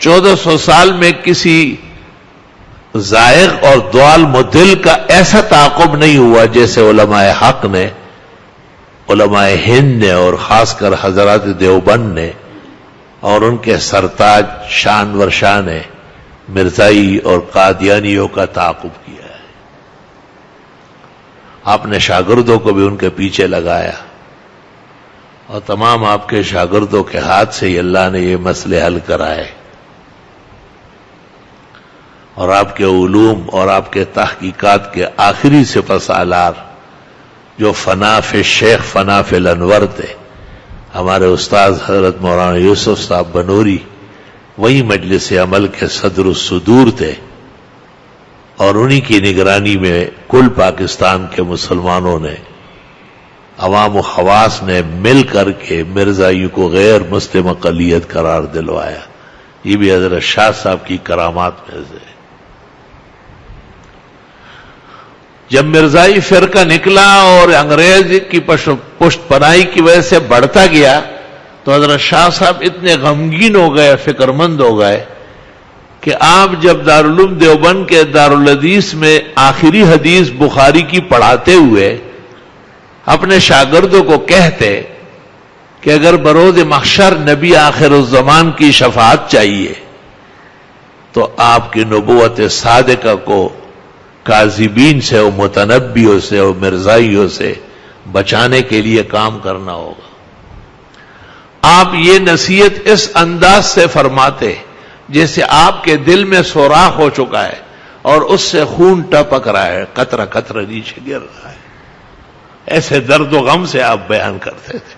1400 سال میں کسی زائغ اور ضال مضل کا ایسا تعاقب نہیں ہوا جیسے علماء حق نے، علماء ہند نے، اور خاص کر حضرات دیوبند نے اور ان کے سرتاج شان ورشاہ نے مرزائی اور قادیانیوں کا تعاقب کیا ہے۔ آپ نے شاگردوں کو بھی ان کے پیچھے لگایا، اور تمام آپ کے شاگردوں کے ہاتھ سے ہی اللہ نے یہ مسئلے حل کرائے، اور آپ کے علوم اور آپ کے تحقیقات کے آخری سپہ سالار جو فناف شیخ فناف الانور تھے، ہمارے استاد حضرت مولانا یوسف صاحب بنوری، وہی مجلس عمل کے صدر الصدور تھے، اور انہی کی نگرانی میں کل پاکستان کے مسلمانوں نے، عوام و خواص نے مل کر کے مرزائیوں کو غیر مسلم اقلیت قرار دلوایا۔ یہ بھی حضرت شاہ صاحب کی کرامات میں سے۔ جب مرزائی فرقہ نکلا اور انگریز کی پشت پناہی کی وجہ سے بڑھتا گیا تو حضرت شاہ صاحب اتنے غمگین ہو گئے، فکر مند ہو گئے کہ آپ جب دارالعلوم دیوبند کے دارالحدیث میں آخری حدیث بخاری کی پڑھاتے ہوئے اپنے شاگردوں کو کہتے کہ اگر بروز محشر نبی آخر الزمان کی شفاعت چاہیے تو آپ کی نبوت صادقہ کو کاذبین سے اور متنبیوں سے اور مرزائیوں سے بچانے کے لیے کام کرنا ہوگا۔ آپ یہ نصیحت اس انداز سے فرماتے جیسے آپ کے دل میں سوراخ ہو چکا ہے اور اس سے خون ٹپک رہا ہے، قطرہ قطرہ نیچے گر رہا ہے، ایسے درد و غم سے آپ بیان کرتے تھے۔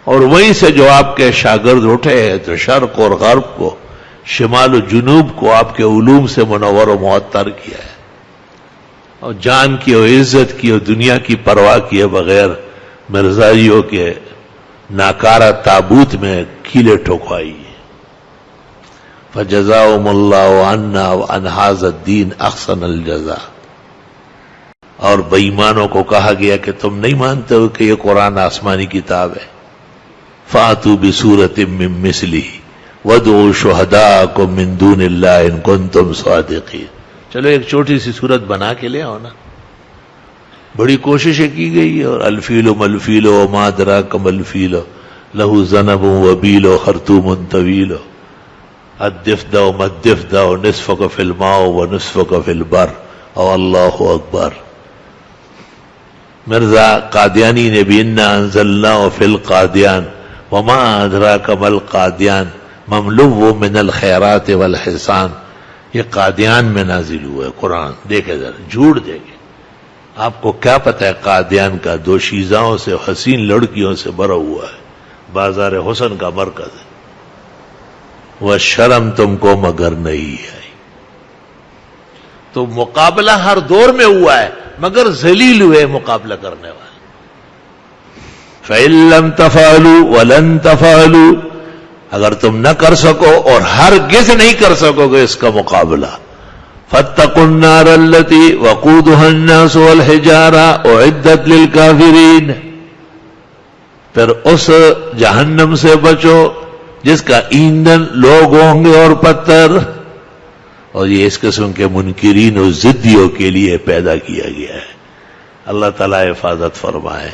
اور وہیں سے جو آپ کے شاگرد اٹھے ہیں تو شرق اور غرب کو، شمال و جنوب کو آپ کے علوم سے منور و معطر کیا ہے، اور جان کی اور عزت کی اور دنیا کی پرواہ کیے بغیر مرزائیوں کے ناکارہ تابوت میں کیلے ٹھوکوائی۔ فجزاؤہم اللہ عنا وعن ھذا الدین احسن الجزاء۔ اور بے ایمانوں کو کہا گیا کہ تم نہیں مانتے ہو کہ یہ قرآن آسمانی کتاب ہے، فاتوا بسورۃ من مثلہ وادعوا شہداءکم من دون اللہ ان کنتم صادقین۔ چلو ایک چھوٹی سی صورت بنا کے لے آؤ نا۔ بڑی کوششیں کی گئی، اور الفیل ملفیل وما ادراک ملفیل لہ ذنب وبیل خرطوم طویل الدفدع مدفدع نصفک فی الماء ونصفک فی البر او اللہ اکبر۔ مرزا قادیانی نے بھی انا انزلناہ فی القادیان وما ادراک ما القادیان مملو من الخیرات والحسان۔ یہ قادیان میں نازل ہوا ہے قرآن، دیکھے ذرا، جھوٹ دیکھے، آپ کو کیا پتہ ہے قادیان کا دوشیزاؤں سے حسین لڑکیوں سے بھرا ہوا ہے، بازار حسن کا مرکز ہے۔ وہ شرم تم کو مگر نہیں آئی۔ تو مقابلہ ہر دور میں ہوا ہے، مگر ذلیل ہوئے مقابلہ کرنے والے۔ فَإِن لَّمْ تَفْعَلُوا وَلَن تَفْعَلُوا، اگر تم نہ کر سکو اور ہرگز نہیں کر سکو گے اس کا مقابلہ، فَاتَّقُوا النَّارَ الَّتِي وَقُودُهَا النَّاسُ وَالْحِجَارَةُ أُعِدَّتْ لِلْكَافِرِينَ، پھر اس جہنم سے بچو جس کا ایندھن لوگ ہوں گے اور پتھر، اور یہ اس قسم کے منکرین و ضدیوں کے لیے پیدا کیا گیا ہے۔ اللہ تعالیٰ حفاظت فرمائے۔